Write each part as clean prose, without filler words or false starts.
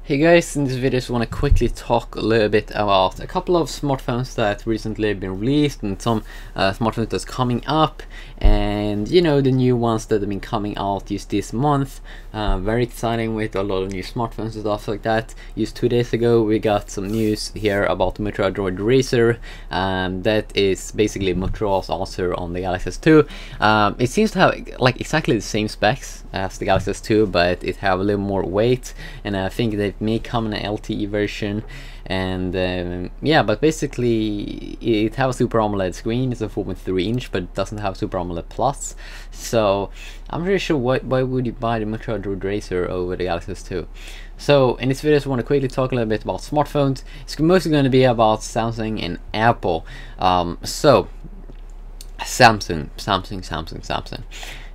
Hey guys, in this video I just want to quickly talk a little bit about a couple of smartphones that recently have been released and some smartphones that's coming up, and you know, the new ones that have been coming out just this month. Very exciting with a lot of new smartphones and stuff like that. Just 2 days ago we got some news here about the Motorola Droid Racer. That is basically Motorola's answer on the Galaxy S2. It seems to have like exactly the same specs as the Galaxy S2, but it have a little more weight, and I think they may come in an LTE version. And yeah, but basically it has a Super AMOLED screen. It's a 4.3 inch, but it doesn't have Super AMOLED Plus. So I'm not really sure why would you buy the Motorola Droid Racer over the Galaxy S2. So in this video I just want to quickly talk a little bit about smartphones. It's mostly going to be about Samsung and Apple. So Samsung.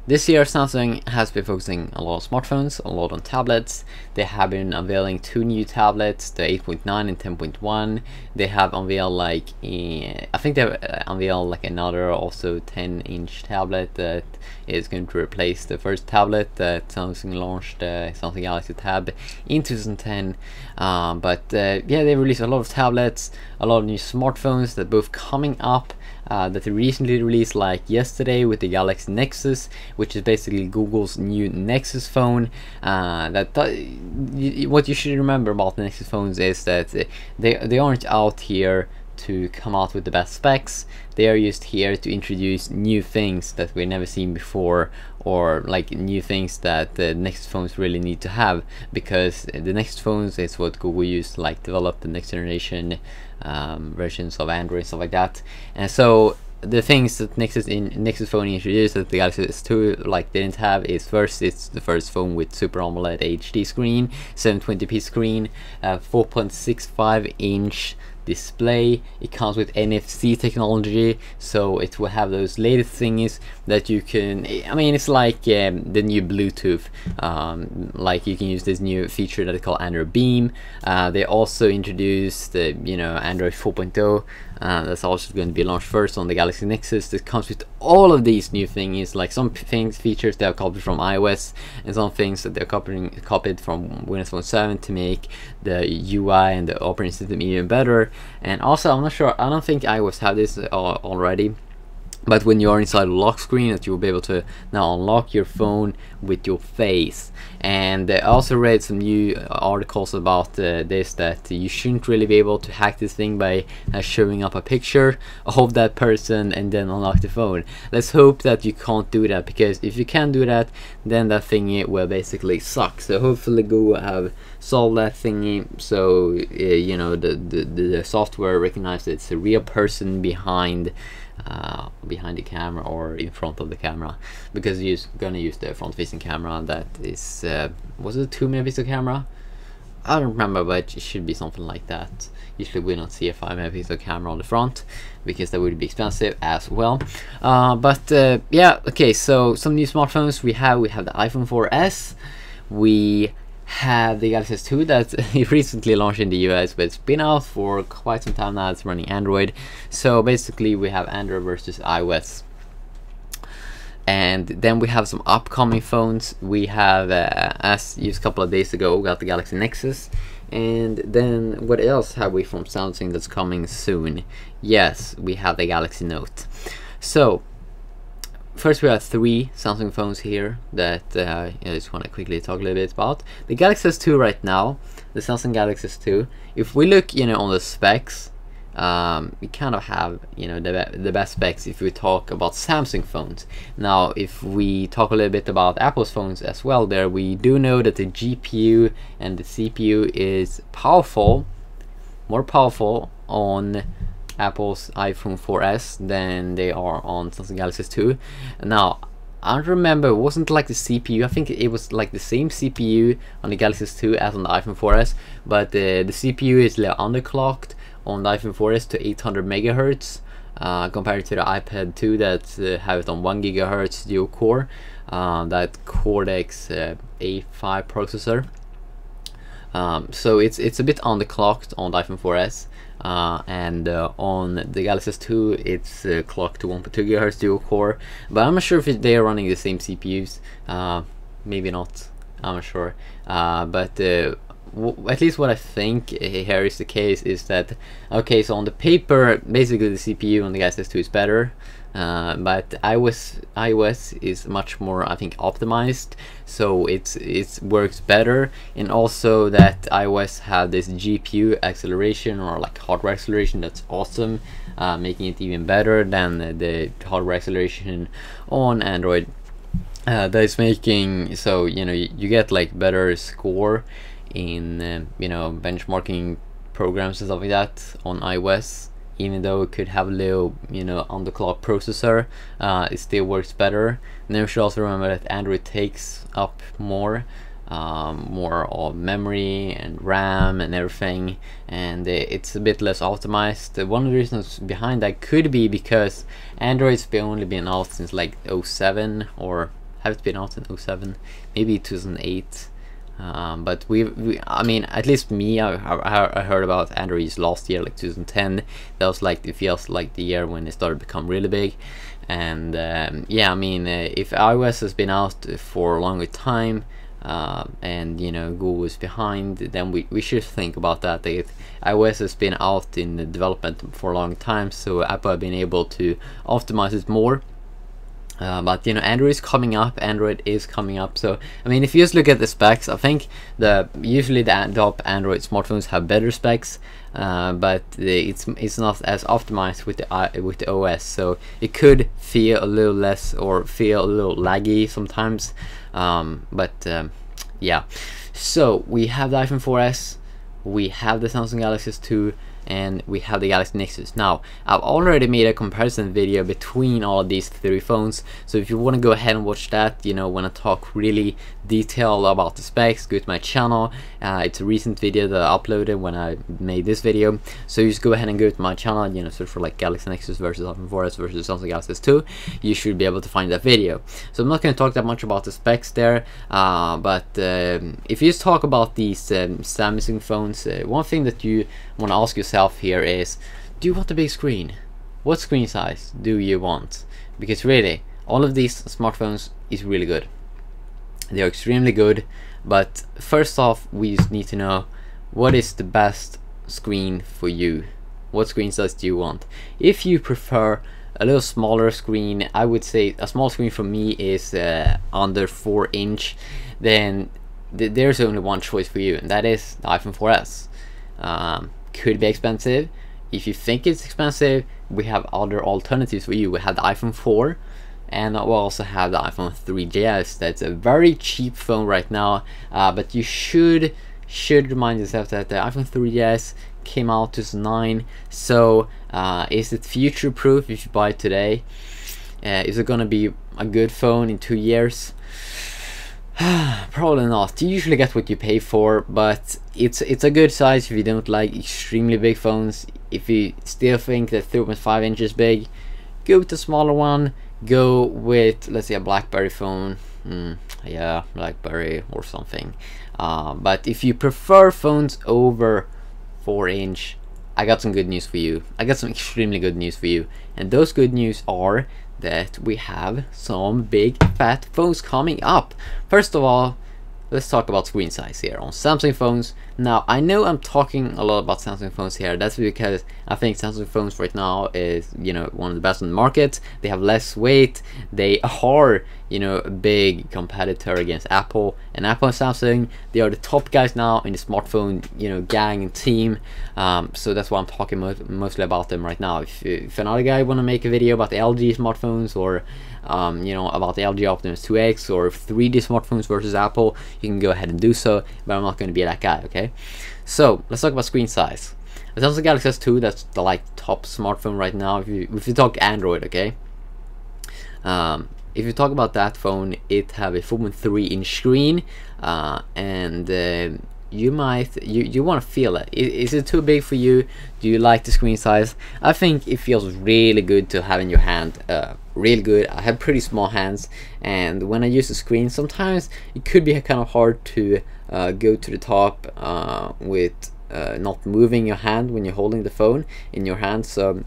This year Samsung has been focusing a lot on smartphones, a lot on tablets. They have been unveiling 2 new tablets, the 8.9 and 10.1. They have unveiled like I think they have unveiled like another also 10-inch tablet that is going to replace the first tablet that Samsung launched, Samsung Galaxy Tab, in 2010. Yeah, they released a lot of tablets, a lot of new smartphones that both coming up. That they recently released, like yesterday, with the Galaxy Nexus, which is basically Google's new Nexus phone. What you should remember about the Nexus phones is that they aren't out here to come out with the best specs. They are just here to introduce new things that we've never seen before, or like new things that the Nexus phones really need to have, because the Nexus phones is what Google used to like develop the next generation versions of Android and stuff like that. And so the things that Nexus phone introduced that the Galaxy S2 like didn't have is, first, it's the first phone with Super AMOLED HD screen, 720p screen, 4.65 inch display. It comes with NFC technology, so it will have those latest things that you can, I mean, it's like the new Bluetooth. Like you can use this new feature that is called Android Beam. They also introduced you know, Android 4.0. That's also going to be launched first on the Galaxy Nexus. That comes with all of these new things, like some features they have copied from iOS, and some things that they're copied from Windows Phone 7 to make the UI and the operating system even better. And also, I'm not sure, I don't think iOS have this already, but when you are inside a lock screen, that you will be able to now unlock your phone with your face. And I also read some new articles about this, that you shouldn't really be able to hack this thing by showing up a picture of that person and then unlock the phone. Let's hope that you can't do that, because if you can do that, then that thingy will basically suck. So hopefully Google have solved that thingy, so you know, the software recognizes it's a real person behind the camera or in front of the camera, because you're gonna use the front-facing camera that is was it a 2 megapixel camera? I don't remember, but it should be something like that. Usually we don't see a 5 megapixel camera on the front, because that would be expensive as well. Yeah, okay, so some new smartphones we have the iPhone 4S, we have the Galaxy S2 that recently launched in the US, but it's been out for quite some time now. It's running Android. So basically we have Android versus iOS. And then we have some upcoming phones. We have, as used a couple of days ago, we got the Galaxy Nexus. And then what else have we from Samsung that's coming soon? Yes, we have the Galaxy Note. So first, we have 3 Samsung phones here that I just want to quickly talk a little bit about. The Galaxy S2 right now, the Samsung Galaxy S2, if we look, you know, on the specs, we kind of have, you know, the best specs if we talk about Samsung phones. Now, if we talk a little bit about Apple's phones as well, there we do know that the GPU and the CPU is more powerful on Apple's iPhone 4S than they are on Samsung Galaxy S2. Now, I don't remember, it wasn't like the CPU, I think it was like the same CPU on the Galaxy S2 as on the iPhone 4S, but the CPU is like underclocked on the iPhone 4S to 800 megahertz, compared to the iPad 2 that have it on 1 gigahertz dual core, that Cortex A5 processor. So it's a bit underclocked on the iPhone 4S, and on the Galaxy S2 it's clocked to 1.2 GHz dual core, but I'm not sure if they are running the same CPUs. Maybe not, I'm not sure. But at least what I think here is the case is that, okay, so on the paper, basically the CPU on the Galaxy S2 is better, but iOS is much more, I think, optimized, so it works better, and also that iOS had this GPU acceleration, or like hardware acceleration, that's awesome, making it even better than the hardware acceleration on Android. That is making so you get like better score in benchmarking programs and stuff like that on iOS, even though it could have a little underclocked processor. It still works better. And then we should also remember that Android takes up more of memory and RAM and everything, and it's a bit less optimized. One of the reasons behind that could be because Android's only been out since like 07, or have it been out in 07, maybe 2008. But I mean, at least me, I heard about Android last year, like 2010. That was like, it feels like the year when it started to become really big. And yeah, I mean, if iOS has been out for a longer time, and Google is behind, then we should think about that. iOS has been out in the development for a long time, so Apple have been able to optimize it more. But Android is coming up. So I mean, if you just look at the specs, I think usually the top Android smartphones have better specs, but it's not as optimized with the OS, so it could feel a little less or feel a little laggy sometimes. Yeah, so we have the iPhone 4S, we have the Samsung Galaxy S2, and we have the Galaxy Nexus. Now, I've already made a comparison video between all of these three phones, so if you want to go ahead and watch that, when I talk really detailed about the specs, go to my channel. It's a recent video that I uploaded when I made this video, so you just go ahead and go to my channel, search for like Galaxy Nexus versus iPhone 4S versus Samsung Galaxy S2. You should be able to find that video. So I'm not going to talk that much about the specs there, but if you just talk about these Samsung phones, one thing that you want to ask yourself here is, do you want a big screen? What screen size do you want? Because really, all of these smartphones is really good. They are extremely good, but first off, we just need to know what is the best screen for you. What screen size do you want? If you prefer a little smaller screen, I would say a small screen for me is under 4-inch. Then there's only one choice for you, and that is the iPhone 4S. Could be expensive. If you think it's expensive, we have other alternatives for you. We have the iPhone 4, and we also have the iPhone 3GS. That's a very cheap phone right now, but you should remind yourself that the iPhone 3GS came out 2009. So is it future proof if you buy it today? Is it gonna be a good phone in 2 years? Probably not. You usually get what you pay for, but it's a good size if you don't like extremely big phones. If you still think that 3.5 inches big, go with the smaller one. Go with, let's say, a BlackBerry phone. Yeah, BlackBerry or something. But if you prefer phones over 4-inch, I got some good news for you. I got some extremely good news for you, and those good news are that we have some big fat phones coming up. First of all, let's talk about screen size here on Samsung phones. Now, I know I'm talking a lot about Samsung phones here. That's because I think Samsung phones right now is, one of the best on the market. They have less weight. They are, a big competitor against Apple. And Apple and Samsung, they are the top guys now in the smartphone, gang and team. So that's why I'm talking mostly about them right now. If another guy want to make a video about the LG smartphones, or about the LG Optimus 2X, or 3D smartphones versus Apple, you can go ahead and do so, but I'm not going to be that guy, okay? So let's talk about screen size. The Samsung Galaxy S2, that's the top smartphone right now. If you talk Android, okay? If you talk about that phone, it have a 4.3-inch screen, and you want to feel it. Is it too big for you? Do you like the screen size? I think it feels really good to have in your hand. Really good. I have pretty small hands, and when I use the screen, sometimes it could be kind of hard to go to the top with not moving your hand when you're holding the phone in your hand. So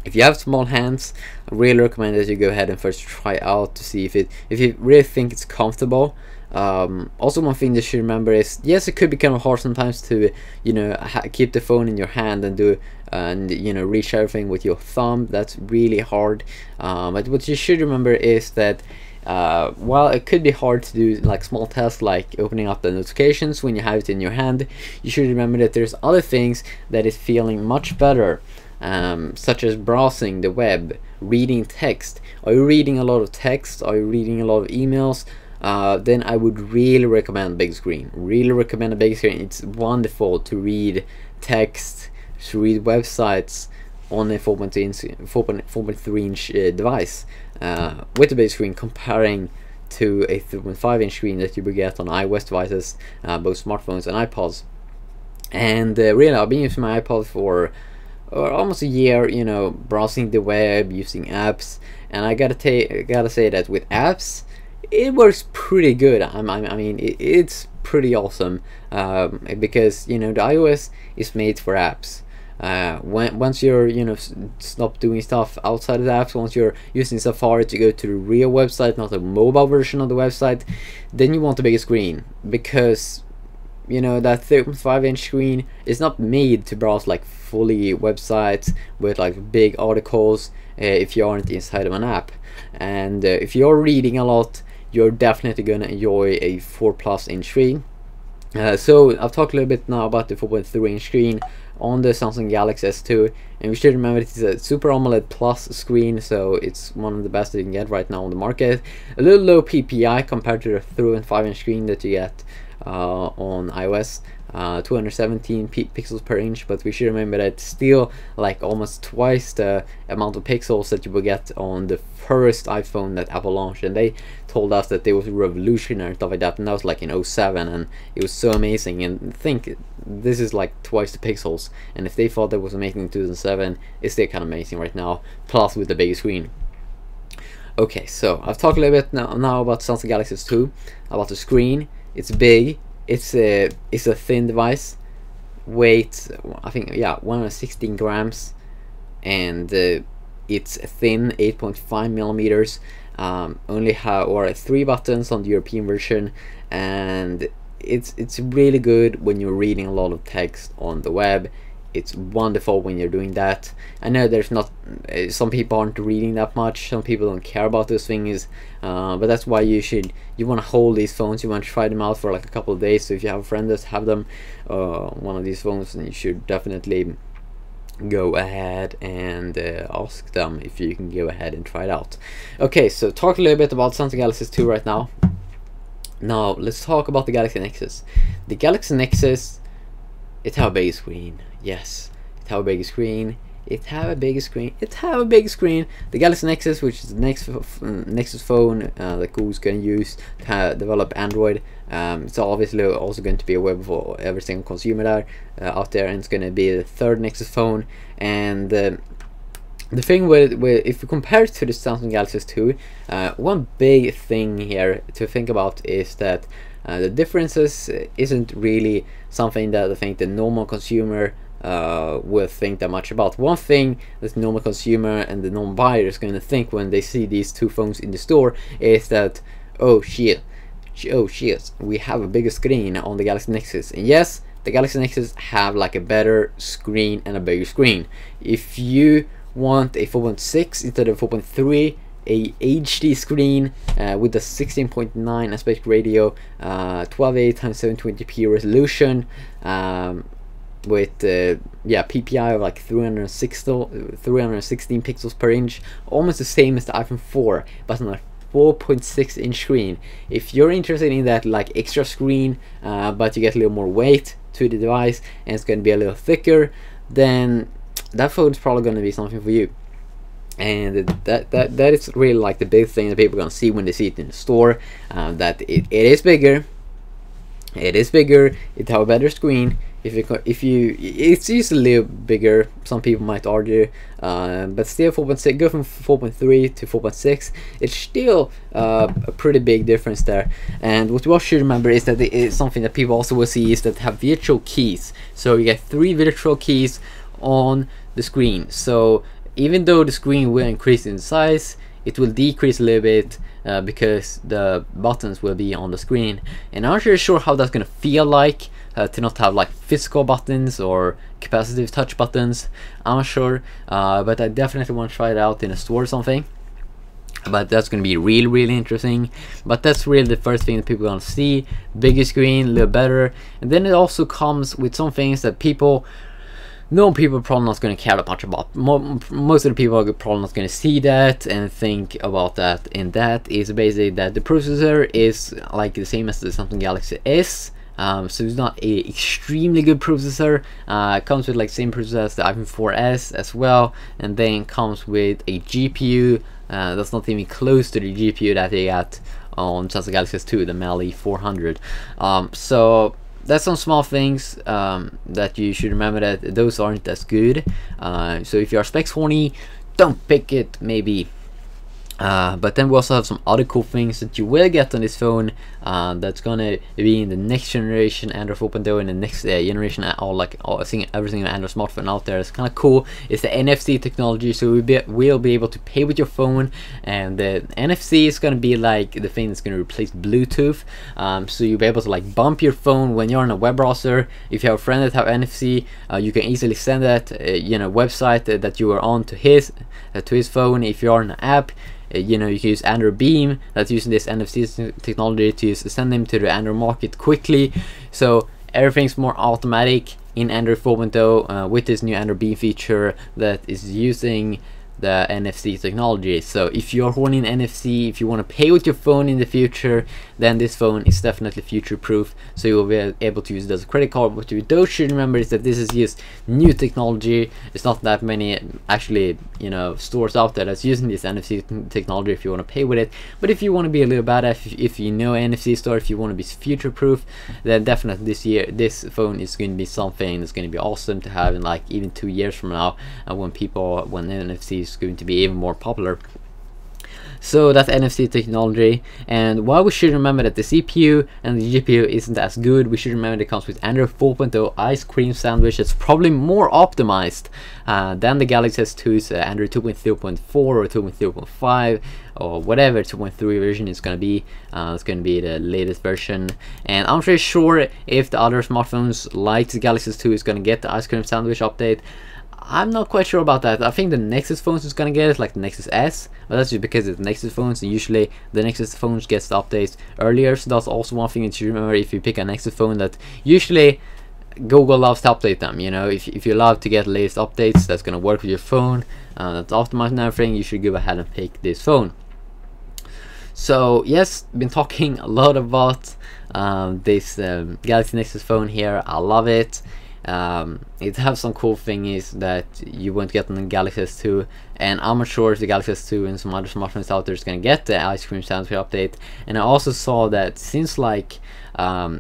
if you have small hands, I really recommend that you go ahead and first try out to see if you really think it's comfortable. Also, one thing you should remember is, yes, it could be kind of hard sometimes to, you know, keep the phone in your hand and do you know, reach everything with your thumb. That's really hard. But what you should remember is that while it could be hard to do like small tasks like opening up the notifications when you have it in your hand, you should remember that there's other things that is feeling much better, such as browsing the web, reading text. Are you reading a lot of text? Are you reading a lot of emails? Then I would really recommend big screen. Really recommend a big screen. It's wonderful to read text, to read websites on a 4.3 inch device with a big screen, comparing to a 3.5 inch screen that you will get on iOS devices, both smartphones and iPods. And really, I've been using my iPod for almost a year, you know, browsing the web, using apps, and I gotta say that with apps, it works pretty good. I mean, it's pretty awesome, because, you know, the iOS is made for apps. Once you're, you know, stop doing stuff outside of the apps, once you're using Safari to go to the real website, not the mobile version of the website, then you want a bigger screen, because, you know, that 3.5 inch screen is not made to browse like fully websites with like big articles if you aren't inside of an app. And if you're reading a lot, you're definitely gonna enjoy a 4+ inch screen. So I've talked a little bit now about the 4.3 inch screen on the Samsung Galaxy S2, and we should remember it's a Super AMOLED Plus screen, so it's one of the best that you can get right now on the market. A little low PPI compared to the 3.5 inch screen that you get on iOS, 217 pixels per inch, but we should remember that it's still like almost twice the amount of pixels that you will get on the first iPhone that Apple launched, and they told us that it was revolutionary and stuff like that, and that was like in 07, and it was so amazing. And think, this is like twice the pixels, and if they thought that was amazing in 2007, it's still kind of amazing right now, plus with the big screen. Okay, so I've talked a little bit now about Samsung Galaxy S2, about the screen. It's big, it's a thin device, weight, I think, yeah, 116 grams, and it's thin, 8.5 millimeters. Only have 3 buttons on the European version, and it's really good when you're reading a lot of text on the web. It's wonderful when you're doing that. I know there's not, some people aren't reading that much, some people don't care about those things, but that's why you want to hold these phones, you want to try them out for like a couple of days. So if you have a friend that have them, one of these phones, then you should definitely go ahead and ask them if you can go ahead and try it out. Okay, so talk a little bit about Samsung Galaxy S2 right now. Now let's talk about the Galaxy Nexus. The Galaxy Nexus, it have a big screen. Yes, it have a big screen. It have a big screen. It have a big screen. The Galaxy Nexus, which is the next Nexus phone that Google's going to use to develop Android. It's obviously also going to be a web for every single consumer there out there, and it's going to be the 3rd Nexus phone. And the thing with if you compare it to the Samsung Galaxy S2, one big thing here to think about is that the differences isn't really something that I think the normal consumer will think that much about. One thing that the normal consumer and the normal buyer is going to think when they see these two phones in the store is that, oh shit, we have a bigger screen on the Galaxy Nexus. And yes, the Galaxy Nexus have like a better screen and a bigger screen. If you want a 4.6 instead of 4.3, a HD screen with a 16.9 aspect ratio, 1280x720p resolution, with PPI of like 316 pixels per inch, almost the same as the iPhone 4, but on a 4.6 inch screen. If you're interested in that like extra screen, but you get a little more weight to the device and it's going to be a little thicker, then that phone is probably going to be something for you. And that is really like the big thing that people are going to see when they see it in the store, that it is bigger. It is bigger. It have a better screen. It's just a little bigger. Some people might argue, but still 4.6. Go from 4.3 to 4.6. It's still a pretty big difference there. And what you should remember is that it's something that people also will see is that have virtual keys. So you get 3 virtual keys on the screen. So even though the screen will increase in size, it will decrease a little bit because the buttons will be on the screen, and I'm not really sure how that's gonna feel like to not have like physical buttons or capacitive touch buttons. I'm not sure, but I definitely want to try it out in a store or something. But that's going to be really interesting. But that's really the first thing that people are going to see. Bigger screen, a little better. And then it also comes with some things that people are probably not going to care that much about. Most of the people are probably not going to see that and think about that. And that is basically that the processor is like the same as the Samsung Galaxy S. So it's not a extremely good processor. It comes with like same processor as the iPhone 4S as well, and then comes with a GPU that's not even close to the GPU that they got on Samsung Galaxy S2, the Mali 400. So that's some small things that you should remember, that those aren't as good. So if you are specs horny, don't pick it maybe. But then we also have some other cool things that you will get on this phone that's gonna be in the next generation Android 4.0, in the next generation, or like every single Android smartphone out there. It's kind of cool. It's the NFC technology, so we'll be able to pay with your phone, and the NFC is gonna be like the thing that's gonna replace Bluetooth. So you'll be able to like bump your phone when you're on a web browser. If you have a friend that have NFC, you can easily send that website that you are on to his phone. If you're on an app, you can use Android Beam that's using this NFC technology to send them to the Android market quickly. So everything's more automatic in Android 4.0 with this new Android Beam feature that is using the NFC technology. So if you're holding NFC, if you want to pay with your phone in the future, then this phone is definitely future proof, so you will be able to use it as a credit card. What you should remember is that this is just new technology. It's not that many actually stores out there that's using this NFC technology if you want to pay with it. But if you want to be a little badass, if you know NFC store, if you want to be future proof, then definitely this phone is going to be something that's going to be awesome to have in like even 2 years from now, when NFC is going to be even more popular. So that's NFC technology. And while we should remember that the CPU and the GPU isn't as good, we should remember that it comes with Android 4.0 ice cream sandwich. It's probably more optimized than the Galaxy S2's Android 2.0.4 or 2.0.5 or whatever 2.3 version is going to be. It's going to be the latest version, and I'm pretty sure if the other smartphones like the Galaxy S2 is going to get the ice cream sandwich update. I'm not quite sure about that. I think the Nexus phones is gonna get it, like the Nexus S, but that's just because it's Nexus phones, and usually the Nexus phones gets the updates earlier. So that's also one thing that you remember if you pick a Nexus phone, that usually Google loves to update them. If you love to get the latest updates that's gonna work with your phone, that's optimized and everything, you should go ahead and pick this phone. So yes, been talking a lot about this Galaxy Nexus phone here. I love it. It has some cool thing is that you won't get on the Galaxy S2, and I'm not sure if the Galaxy S2 and some other smartphones out there is going to get the ice cream sandwich update. And I also saw that since like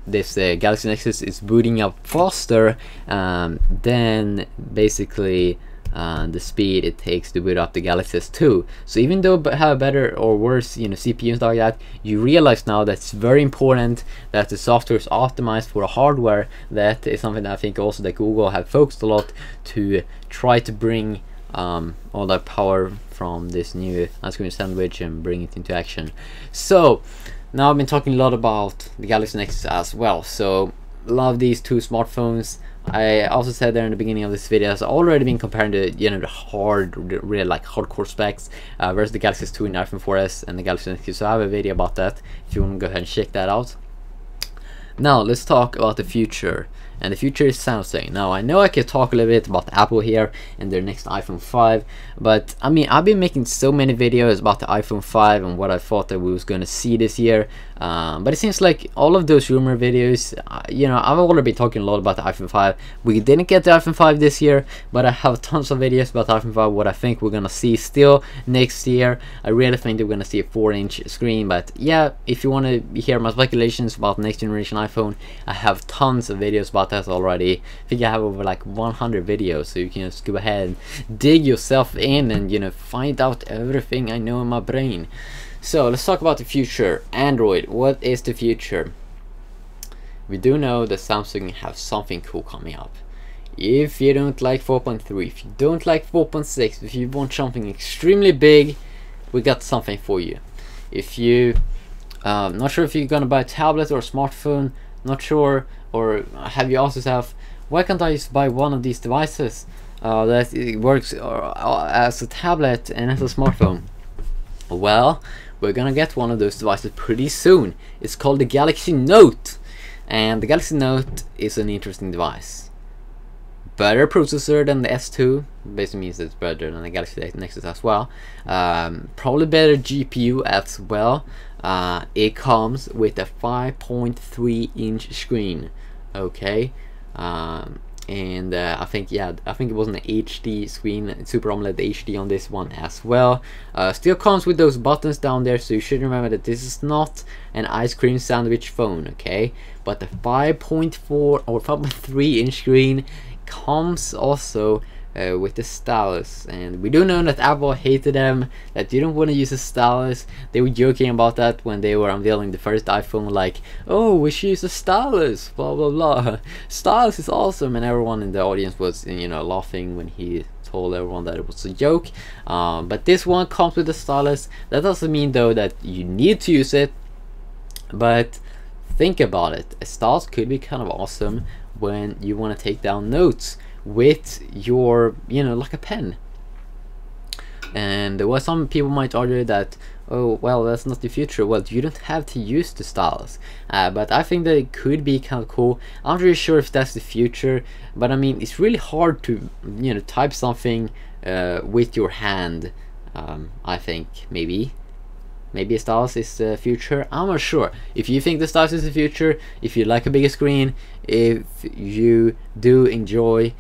this Galaxy Nexus is booting up faster than basically the speed it takes to boot up the Galaxy S2. So even though have better or worse CPU and stuff like that, you realize now that it's very important that the software is optimized for the hardware. That is something that I think also that Google have focused a lot to try to bring all that power from this new ice cream sandwich and bring it into action. So now I've been talking a lot about the Galaxy Nexus as well. So love these two smartphones. I also said there in the beginning of this video, I've already been comparing the the really like hardcore specs versus the Galaxy S2 and the iPhone 4S and the Galaxy Nexus. So I have a video about that if you want to go ahead and check that out. Now let's talk about the future. And the future is Samsung. Now I know I could talk a little bit about Apple here and their next iPhone 5, but I mean I've been making so many videos about the iPhone 5 and what I thought that we was going to see this year, but it seems like all of those rumor videos, I've already been talking a lot about the iPhone 5. We didn't get the iPhone 5 this year, but I have tons of videos about the iPhone 5, what I think we're gonna see still next year. I really think that we're gonna see a 4-inch screen, but yeah, if you want to hear my speculations about next generation iPhone, I have tons of videos about that already. I think I have over like 100 videos, so you can just go ahead and dig yourself in and find out everything I know in my brain. So let's talk about the future. Android, what is the future? We do know that Samsung have something cool coming up. If you don't like 4.3, if you don't like 4.6, if you want something extremely big we got something for you. If you not sure if you're gonna buy a tablet or a smartphone, not sure, or have you also have, why can't I just buy one of these devices that it works as a tablet and as a smartphone? Well, we're gonna get one of those devices pretty soon. It's called the Galaxy Note, and the Galaxy Note is an interesting device. Better processor than the S2, basically means it's better than the Galaxy Nexus as well. Probably better GPU as well. It comes with a 5.3-inch screen, okay, and I think it was an HD screen, Super AMOLED HD on this one as well. Still comes with those buttons down there, so you should remember that this is not an ice cream sandwich phone, okay? But the 5.4 or 5.3-inch screen comes also with the stylus, and we do know that Apple hated them, that you don't want to use a stylus. They were joking about that when they were unveiling the first iPhone, like, oh, we should use a stylus, blah blah blah. Stylus is awesome, and everyone in the audience was, you know, laughing when he told everyone that it was a joke. But this one comes with a stylus. That doesn't mean though that you need to use it, but think about it, a stylus could be kind of awesome when you want to take down notes with your, you know, like a pen. And what some people might argue that, oh well, that's not the future. Well, you don't have to use the stylus, but I think that it could be kind of cool. I'm not really sure if that's the future, but I mean, it's really hard to, you know, type something with your hand. I think maybe a stylus is the future. I'm not sure. If you think the stylus is the future, if you like a bigger screen, if you do enjoy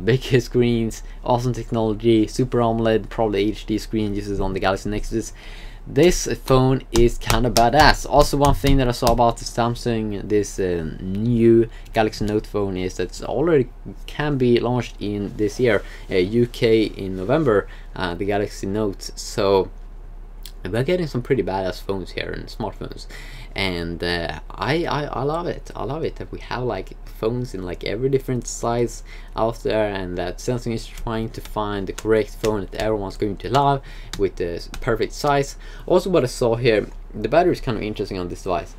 bigger screens, awesome technology, Super AMOLED, probably HD screen, this is on the Galaxy Nexus, this phone is kind of badass. Also, one thing that I saw about the Samsung, this new Galaxy Note phone, is that it already can be launched in this year, UK in November, the Galaxy Note. So we're getting some pretty badass phones here, and smartphones, and I love it. I love it that we have like phones in like every different size out there, and that Samsung is trying to find the correct phone that everyone's going to love with the perfect size. Also, what I saw here, the battery is kind of interesting on this device.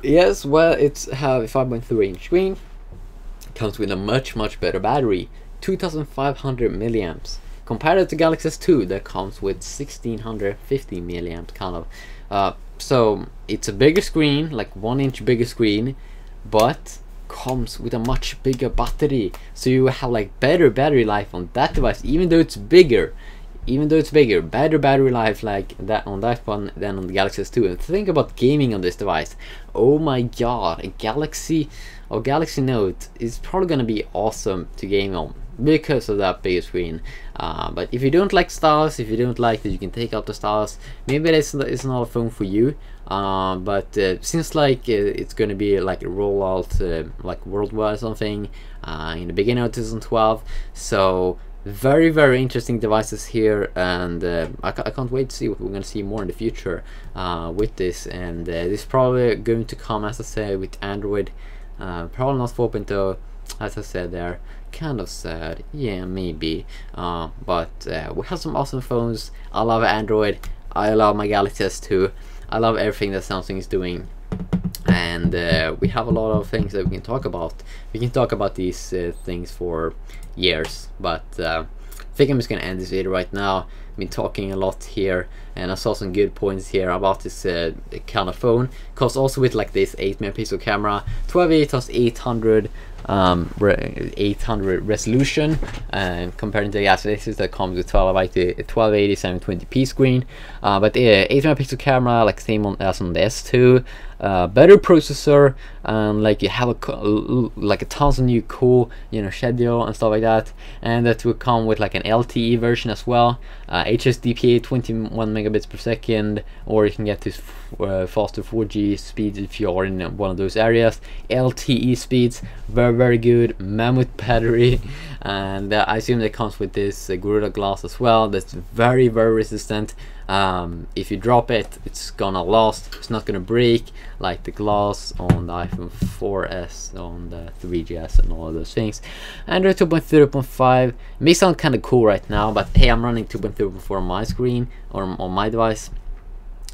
Yes, well, it's have a 5.3-inch screen, comes with a much better battery, 2500 milliamps. Compared to Galaxy S2 that comes with 1650 milliamps kind of. So it's a bigger screen, like 1-inch bigger screen, but comes with a much bigger battery. So you have like better battery life on that device, even though it's bigger. Better battery life like that on that one than on the Galaxy S2. And think about gaming on this device. Oh my god, a Galaxy Note is probably gonna be awesome to game on because of that bigger screen. But if you don't like stylus, if you don't like that you can take out the stylus, maybe it's not a phone for you. But since like it's gonna be like a rollout like worldwide or something in the beginning of 2012, so very interesting devices here, and I can't wait to see what we're gonna see more in the future with this. And this is probably going to come, as I said, with Android, probably not 4.0, as I said there. Kind of sad, yeah, maybe, but we have some awesome phones. I love Android, I love my Galaxy S2, I love everything that Samsung is doing, and we have a lot of things that we can talk about. We can talk about these things for years, but I think I'm just gonna end this video right now. I've been talking a lot here, and I saw some good points here about this kind of phone. Comes also with like this 8-megapixel camera, 1280x800 800 resolution, and comparing to the Galaxy Nexus that comes with 1280 720p screen, but 8-megapixel camera, like same as on the S2. Better processor, and like you have like a tons of new cool, you know, schedule and stuff like that, and that will come with like an LTE version as well, HSDPA 21 megabits per second, or you can get this faster 4G speeds if you are in one of those areas. LTE speeds, very good. Mammoth battery, and I assume that comes with this Gorilla Glass as well. That's very resistant. If you drop it, it's gonna last, it's not gonna break like the glass on the iPhone 4S, on the 3GS and all of those things. Android 2.0.5 may sound kind of cool right now, but hey, I'm running 2.0.4 on my screen or on my device,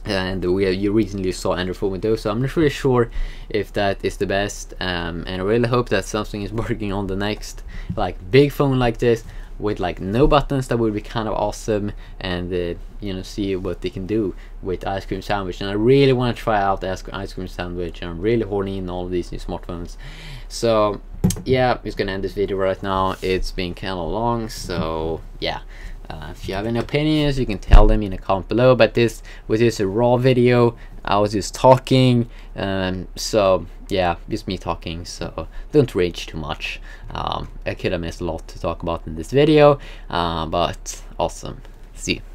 and you recently saw Android 4.0, so I'm not really sure if that is the best, and I really hope that something is working on the next like big phone like this with like no buttons. That would be kind of awesome, and you know, see what they can do with ice cream sandwich. And I really want to try out the ice cream sandwich, and I'm really horny in all of these new smartphones. So yeah, I'm just gonna end this video right now. It's been kind of long, so yeah. If you have any opinions, you can tell them in a comment below, but this was just a raw video. I was just talking, so yeah, just me talking, so don't rage too much. I could have missed a lot to talk about in this video, but awesome. See you.